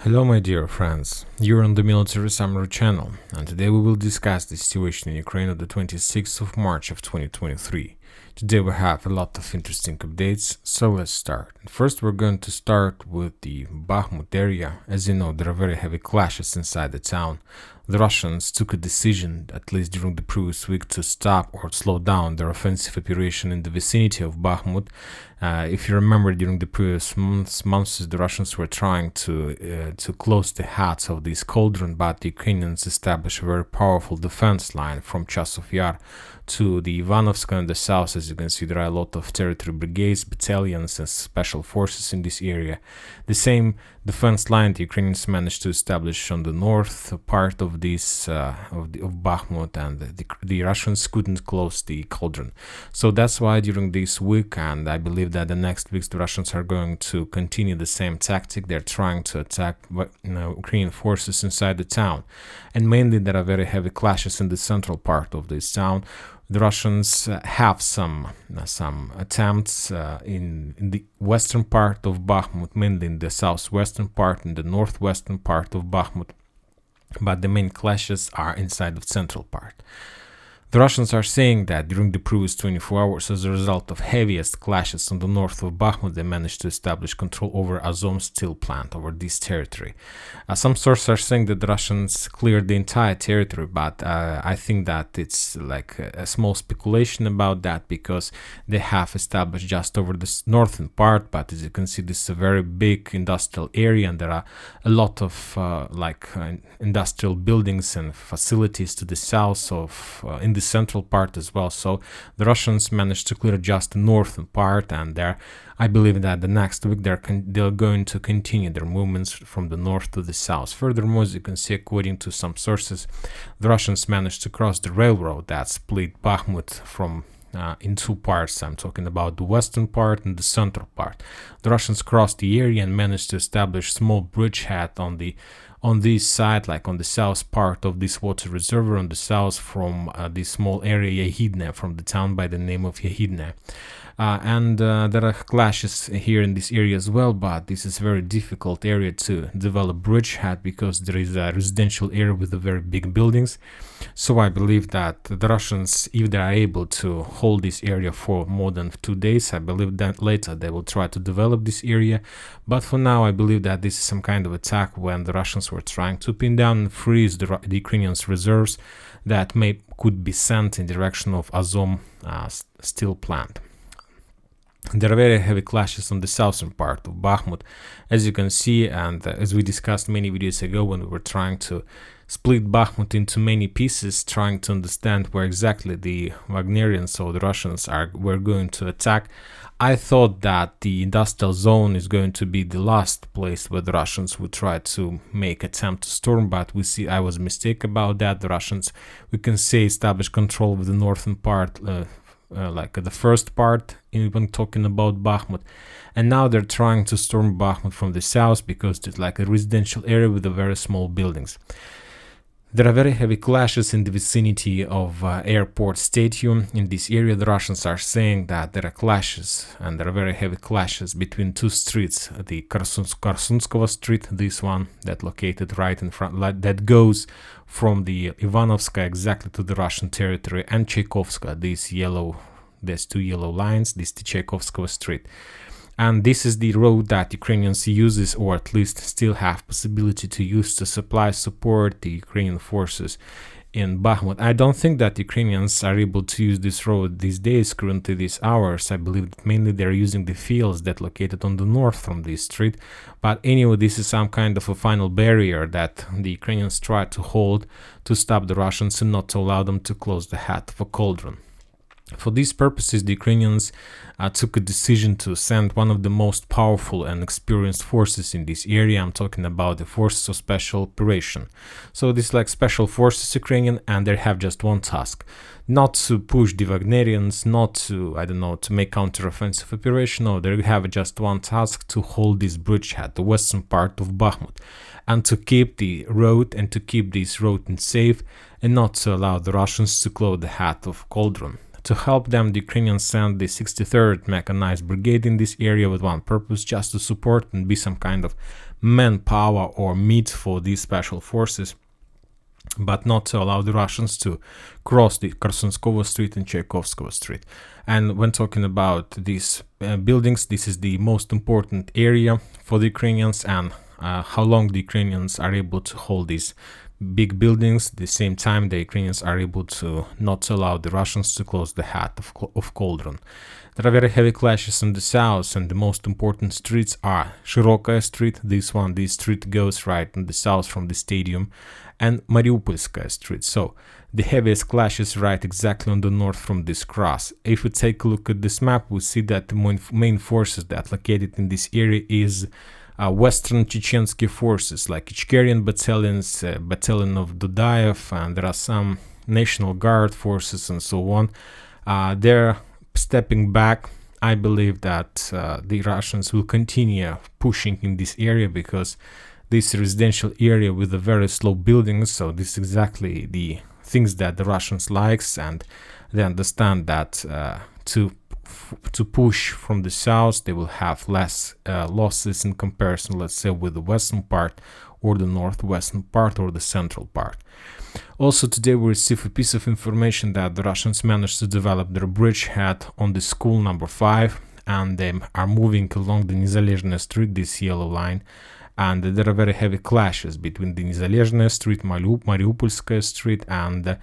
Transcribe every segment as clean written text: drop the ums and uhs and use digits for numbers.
Hello my dear friends, you're on the Military Summary channel, and today we will discuss the situation in Ukraine on the 26th of March of 2023. Today we have a lot of interesting updates, so let's start. First we're going to start with the Bakhmut area. As you know, there are very heavy clashes inside the town. The Russians took a decision, at least during the previous week, to stop or slow down their offensive operation in the vicinity of Bakhmut. If you remember, during the previous months, the Russians were trying to close the heads of this cauldron, but the Ukrainians established a very powerful defense line from Chasov Yar to the Ivanovska in the south. As you can see, there are a lot of territory brigades, battalions, and special forces in this area. The same defense line the Ukrainians managed to establish on the north part of this of Bakhmut, and the Russians couldn't close the cauldron. So that's why during this week, and I believe that the next weeks, the Russians are going to continue the same tactic. They're trying to attack Ukrainian forces inside the town, and mainly there are very heavy clashes in the central part of this town. The Russians have some attempts in the western part of Bakhmut, mainly in the southwestern part and the northwestern part of Bakhmut, but the main clashes are inside the central part. The Russians are saying that during the previous 24 hours, as a result of heaviest clashes on the north of Bakhmut, they managed to establish control over Azom steel plant, over this territory. Some sources are saying that the Russians cleared the entire territory, but I think that it's like a small speculation about that, because they have established just over the northern part, but as you can see, this is a very big industrial area, and there are a lot of industrial buildings and facilities to the south of in the central part as well. So the Russians managed to clear just the northern part, and I believe that the next week they're going to continue their movements from the north to the south. Furthermore, as you can see, according to some sources, the Russians managed to cross the railroad that split Bakhmut from in two parts. I'm talking about the western part and the central part. The Russians crossed the area and managed to establish small bridgehead on this side, like on the south part of this water reservoir, on the south from this small area Yahidne, from the town by the name of Yahidne. There are clashes here in this area as well, but this is a very difficult area to develop bridgehead, because there is a residential area with very big buildings. So I believe that the Russians, if they are able to hold this area for more than 2 days, I believe that later they will try to develop this area. But for now, I believe that this is some kind of attack when the Russians were trying to pin down and freeze the Ukrainians' reserves that could be sent in direction of Azom steel plant. There are very heavy clashes on the southern part of Bakhmut, as you can see, and as we discussed many videos ago when we were trying to split Bakhmut into many pieces, trying to understand where exactly the Wagnerians or the Russians were going to attack. I thought that the industrial zone is going to be the last place where the Russians would try to make attempt to storm, but we see I was mistaken about that. The Russians, we can say, established control of the northern part, like the first part, even talking about Bakhmut, and now they're trying to storm Bakhmut from the south, because it's like a residential area with very small buildings. There are very heavy clashes in the vicinity of airport stadium. In this area, the Russians are saying that there are clashes, and there are very heavy clashes between two streets, the Korsunskova street, this one that located right in front, that goes from the Ivanovska exactly to the Russian territory, and Chaikovska, there's two yellow lines, this is the Chaikovskova street. And this is the road that Ukrainians uses, or at least still have possibility to use, to support the Ukrainian forces in Bakhmut. I don't think that Ukrainians are able to use this road these days, currently these hours. I believe that mainly they're using the fields that located on the north from this street. But anyway, this is some kind of a final barrier that the Ukrainians try to hold to stop the Russians and not to allow them to close the head of a cauldron. For these purposes, the Ukrainians took a decision to send one of the most powerful and experienced forces in this area. I'm talking about the Forces of Special Operation. So this is like special forces Ukrainian, and they have just one task: not to push the Wagnerians, not to, to make counter-offensive operation. No, they have just one task: to hold this bridgehead, the western part of Bakhmut, and to keep the road, and to keep this road safe, and not to allow the Russians to close the head of cauldron. To help them, the Ukrainians sent the 63rd Mechanized Brigade in this area with one purpose: just to support and be some kind of manpower or meat for these special forces, but not to allow the Russians to cross the Korsunskovo Street and Tchaikovskovo Street. And when talking about these buildings, this is the most important area for the Ukrainians, and how long the Ukrainians are able to hold these big buildings. At the same time, the Ukrainians are able to not allow the Russians to close the hat of Cauldron. There are very heavy clashes in the south, and the most important streets are Shirokaya Street. This street goes right in the south from the stadium, and Mariupolskaya Street. So the heaviest clashes right exactly on the north from this cross. If we take a look at this map, we see that the main forces that located in this area is Western Chechensky forces like Ichkerian battalions, battalion of Dudayev, and there are some National Guard forces and so on. They're stepping back. I believe that the Russians will continue pushing in this area because this residential area with the very slow buildings, so this is exactly the things that the Russians likes, and they understand that to push from the south they will have less losses in comparison, let's say, with the western part or the northwestern part or the central part. Also today we received a piece of information that the Russians managed to develop their bridgehead on the school number 5, and they are moving along the Nezalezhny Street, this yellow line, and there are very heavy clashes between the Nezalezhny Street, Mariupolskaya Street, and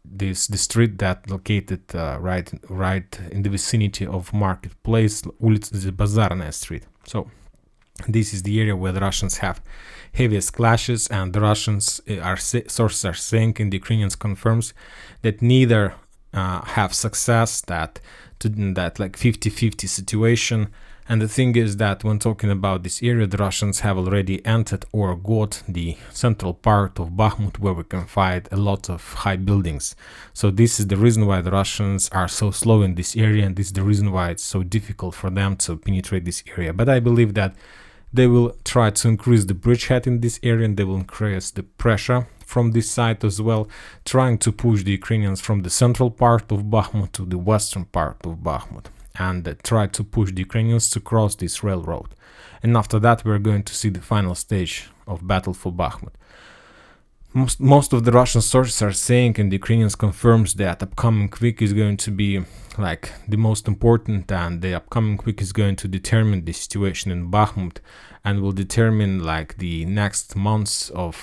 the street that located right in the vicinity of Marketplace, Улица Bazarная Street. So this is the area where the Russians have heaviest clashes, and the Russians sources are saying, and the Ukrainians confirms that neither have success, that like 50-50 situation. And the thing is that when talking about this area, the Russians have already entered or got the central part of Bakhmut, where we can find a lot of high buildings. So this is the reason why the Russians are so slow in this area, and this is the reason why it's so difficult for them to penetrate this area. But I believe that they will try to increase the bridgehead in this area, and they will increase the pressure from this side as well, trying to push the Ukrainians from the central part of Bakhmut to the western part of Bakhmut, and try to push the Ukrainians to cross this railroad. And after that, we're going to see the final stage of battle for Bakhmut. Most of the Russian sources are saying, and the Ukrainians confirms, that upcoming week is going to be like the most important, and the upcoming week is going to determine the situation in Bakhmut and will determine like the next months of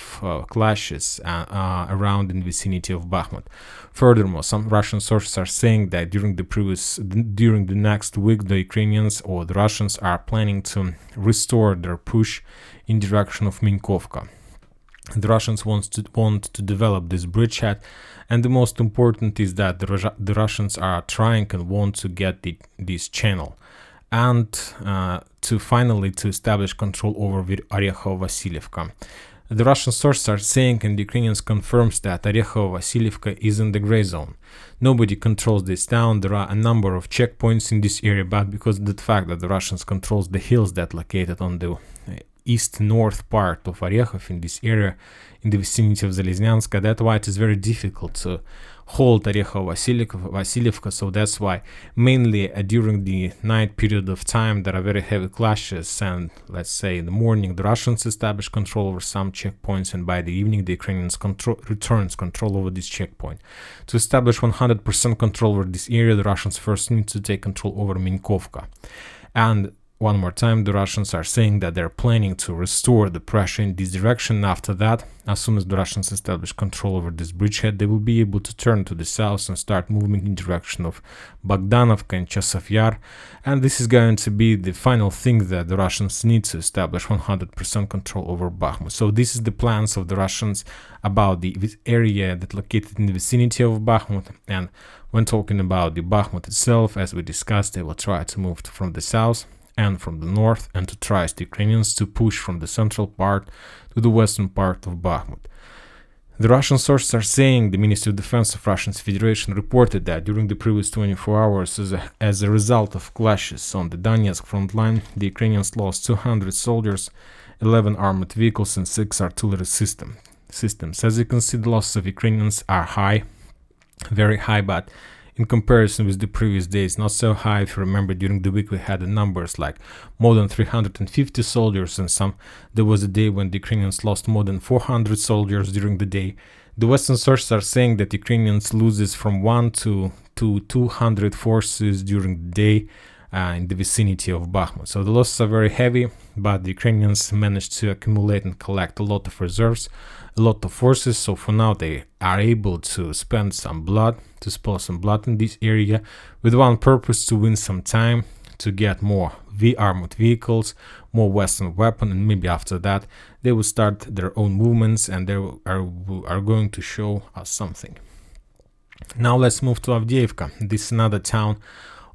clashes around in the vicinity of Bakhmut. Furthermore, some Russian sources are saying that during the next week, the Ukrainians or the Russians are planning to restore their push in direction of Minkovka. The Russians want to develop this bridgehead, and the most important is that the Russians are trying and want to get this channel, and to finally to establish control over Orekhovo-Vasilievka. The Russian sources are saying, and the Ukrainians confirms, that Orekhovo-Vasilievka is in the gray zone. Nobody controls this town. There are a number of checkpoints in this area, but because of the fact that the Russians controls the hills that located on the east-north part of Orekhov in this area, in the vicinity of Zalesnyanska, that's why it is very difficult to hold Orekhovo-Vasilievka. So that's why mainly during the night period of time there are very heavy clashes, and let's say in the morning the Russians establish control over some checkpoints, and by the evening the Ukrainians returns control over this checkpoint. To establish 100% control over this area, the Russians first need to take control over Minkovka. And one more time, the Russians are saying that they're planning to restore the pressure in this direction. After that, as soon as the Russians establish control over this bridgehead, they will be able to turn to the south and start moving in direction of Bogdanovka and Chasov Yar. And this is going to be the final thing that the Russians need to establish 100% control over Bakhmut. So this is the plans of the Russians about the area that located in the vicinity of Bakhmut. And when talking about the Bakhmut itself, as we discussed, they will try to move from the south and from the north, and to try the Ukrainians to push from the central part to the western part of Bakhmut. The Russian sources are saying, the Ministry of Defense of Russian Federation reported that during the previous 24 hours, as a result of clashes on the Donetsk front line, the Ukrainians lost 200 soldiers, 11 armored vehicles, and 6 artillery systems. As you can see, the losses of Ukrainians are high, very high, but in comparison with the previous days, not so high. If you remember, during the week we had the numbers like more than 350 soldiers, and there was a day when the Ukrainians lost more than 400 soldiers during the day. The Western sources are saying that Ukrainians loses from 1 to 200 forces during the day in the vicinity of Bakhmut. So the losses are very heavy, but the Ukrainians managed to accumulate and collect a lot of reserves, a lot of forces. So for now they are able to spend some blood, to spill some blood in this area with one purpose: to win some time, to get more armored vehicles, more Western weapons, and maybe after that they will start their own movements and they are going to show us something. Now let's move to Avdiivka. This is another town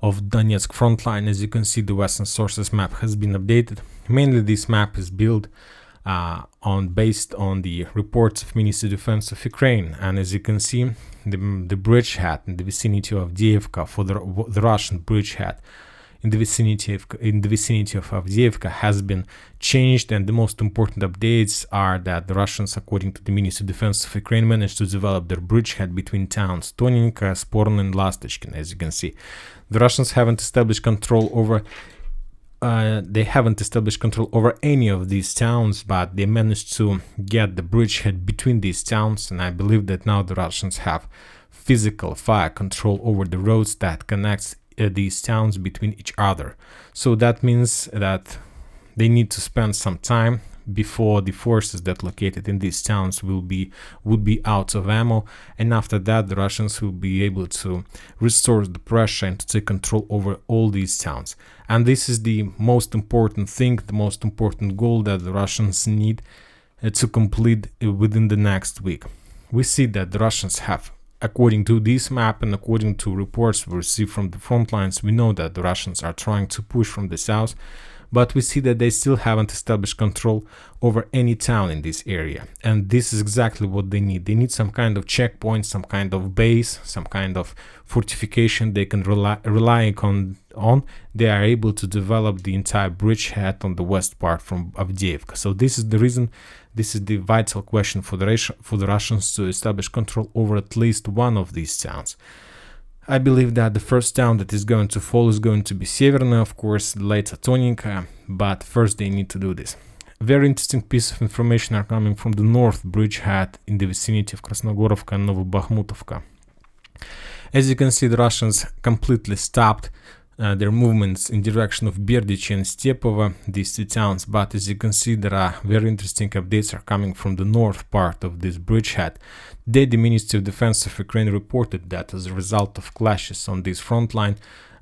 of Donetsk frontline. As you can see, the Western sources map has been updated. Mainly this map is built based on the reports of Ministry of Defense of Ukraine, and as you can see, the bridgehead in the vicinity of Avdiivka, for the Russian bridgehead in the vicinity of Avdiivka has been changed, and the most important updates are that the Russians, according to the Ministry of Defense of Ukraine, managed to develop their bridgehead between towns Toninka, Sporno, and Lastочkin. As you can see, the Russians haven't established control over any of these towns, but they managed to get the bridgehead between these towns, and I believe that now the Russians have physical fire control over the roads that connects these towns between each other. So that means that they need to spend some time before the forces that located in these towns would be out of ammo, and after that the Russians will be able to restore the pressure and to take control over all these towns. And this is the most important thing, the most important goal that the Russians need to complete within the next week. We see that the Russians have, according to this map and according to reports we receive from the front lines, we know that the Russians are trying to push from the south, but we see that they still haven't established control over any town in this area. And this is exactly what they need. They need some kind of checkpoint, some kind of base, some kind of fortification they can rely on. They are able to develop the entire bridgehead on the west part from Avdiivka. So this is the reason, this is the vital question for the Russians to establish control over at least one of these towns. I believe that the first town that is going to fall is going to be Severna, of course, later Toninka, but first they need to do this. Very interesting piece of information are coming from the north bridgehead in the vicinity of Krasnogorovka and Novobakhmutovka. As you can see, the Russians completely stopped their movements in direction of Berdichi and Stepovo, these two towns, but as you can see, there are very interesting updates are coming from the north part of this bridgehead. Today, the Ministry of Defense of Ukraine reported that as a result of clashes on this front line,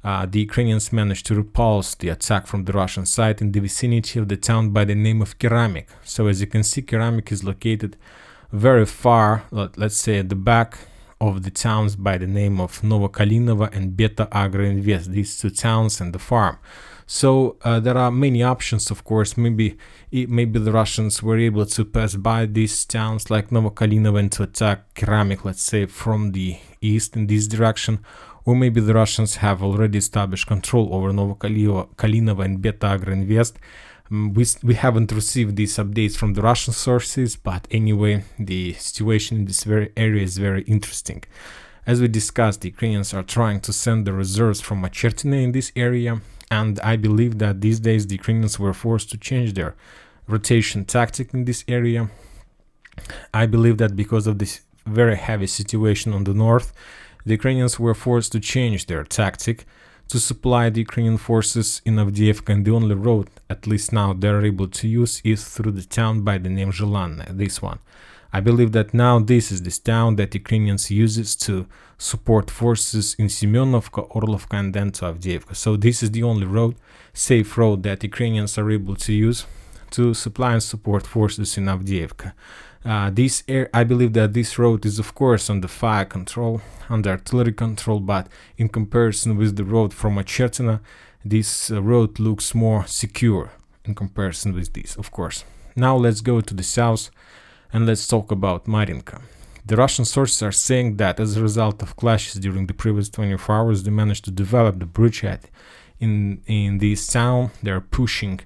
the Ukrainians managed to repulse the attack from the Russian side in the vicinity of the town by the name of Keramik. So as you can see, Keramik is located very far, let's say at the back of the towns by the name of Novokalinova and Beta Agro Invest, these two towns and the farm. So there are many options, of course. Maybe the Russians were able to pass by these towns like Novokalinova and to attack Keramik, let's say, from the east in this direction. Or maybe the Russians have already established control over Novokalinova and Beta Agro Invest. We haven't received these updates from the Russian sources, but anyway, the situation in this very area is very interesting. As we discussed, the Ukrainians are trying to send the reserves from Machertine in this area, and I believe that these days the Ukrainians were forced to change their rotation tactic in this area. I believe that because of this very heavy situation on the north, the Ukrainians were forced to change their tactic to supply the Ukrainian forces in Avdiivka, and the only road, at least now, they're able to use is through the town by the name Zhelanne, this one. I believe that now this is this town that Ukrainians uses to support forces in Semyonovka, Orlovka, and then to Avdiivka. So this is the only road, safe road, that Ukrainians are able to use to supply and support forces in Avdiivka. I believe that this road is, of course, under fire control, under artillery control, but in comparison with the road from Machertine, this road looks more secure in comparison with this, of course. Now let's go to the south and let's talk about Marinka. The Russian sources are saying that as a result of clashes during the previous 24 hours, they managed to develop the bridgehead in this town. They are pushing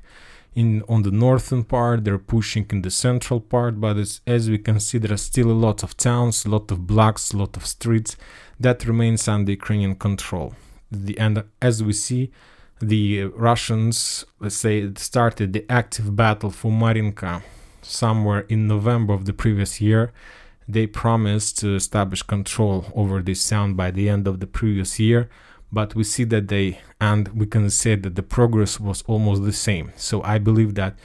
on the northern part, they're pushing in the central part, but as we can see, there are still a lot of towns, a lot of blocks, a lot of streets that remains under Ukrainian control. And as we see, the Russians, let's say, started the active battle for Marinka somewhere in November of the previous year. They promised to establish control over this town by the end of the previous year, but we see that we can say that the progress was almost the same. So I believe that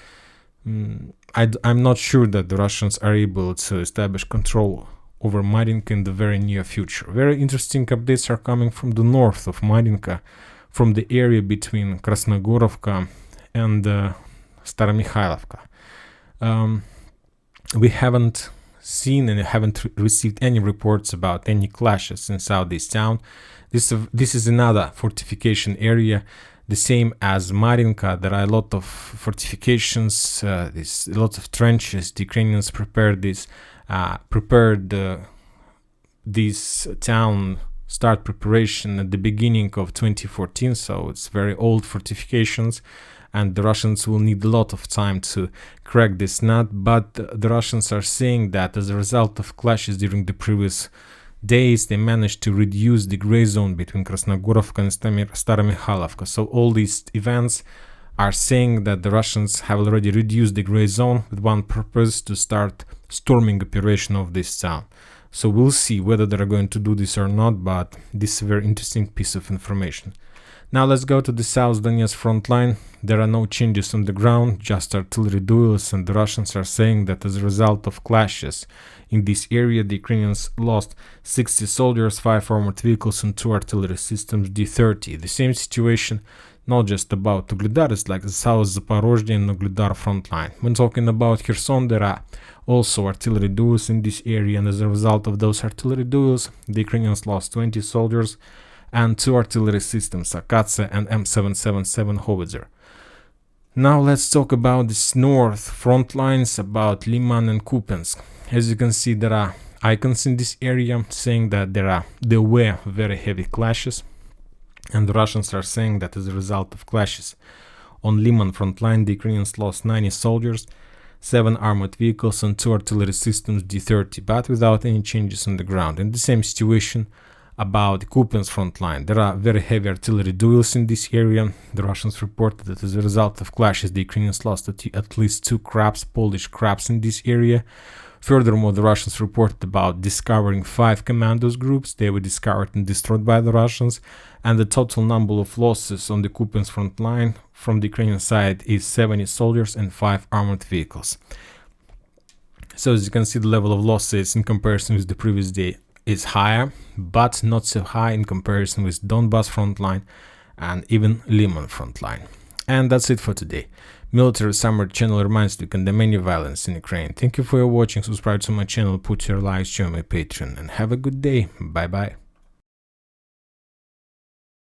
I'm not sure that the Russians are able to establish control over Marinka in the very near future. Very interesting updates are coming from the north of Marinka, from the area between Krasnogorovka and Staromikhailivka. We haven't seen and haven't received any reports about any clashes inside this town. This is another fortification area, the same as Marinka. There are a lot of fortifications, there's a lot of trenches. The Ukrainians prepared this town start preparation at the beginning of 2014, so it's very old fortifications, and the Russians will need a lot of time to crack this nut. But the Russians are saying that as a result of clashes during the previous days, they managed to reduce the gray zone between Krasnogorovka and Staromikhailivka. So all these events are saying that the Russians have already reduced the gray zone with one purpose: to start storming operation of this town. So we'll see whether they're going to do this or not, but this is a very interesting piece of information. Now let's go to the South Donetsk front line. There are no changes on the ground, just artillery duels, and the Russians are saying that as a result of clashes in this area, the Ukrainians lost 60 soldiers, 5 armored vehicles, and 2 artillery systems D-30. The same situation, not just about Ugledar, it's like the South Zaporozhye and Ugledar front line. When talking about Kherson, there are also artillery duels in this area, and as a result of those artillery duels, the Ukrainians lost 20 soldiers and 2 artillery systems, Akatse and M777 howitzer. Now let's talk about this north front lines, about Liman and Kupiansk. As you can see, there are icons in this area saying that there were very heavy clashes, and the Russians are saying that as a result of clashes on Liman front line, the Ukrainians lost 90 soldiers, 7 armored vehicles, and 2 artillery systems D-30, but without any changes on the ground. In the same situation about Kupiansk front line, there are very heavy artillery duels in this area. The Russians reported that as a result of clashes, the Ukrainians lost at least 2 Polish Krabs in this area. Furthermore, the Russians reported about discovering 5 commandos groups. They were discovered and destroyed by the Russians, and the total number of losses on the Kupiansk front line from the Ukrainian side is 70 soldiers and 5 armored vehicles. So as you can see, the level of losses in comparison with the previous day is higher, but not so high in comparison with Donbas front line and even Liman front line. And that's it for today. Military Summary channel reminds you to condemn any violence in Ukraine. Thank you for your watching. Subscribe to my channel, put your likes, join my Patreon, and have a good day. Bye bye.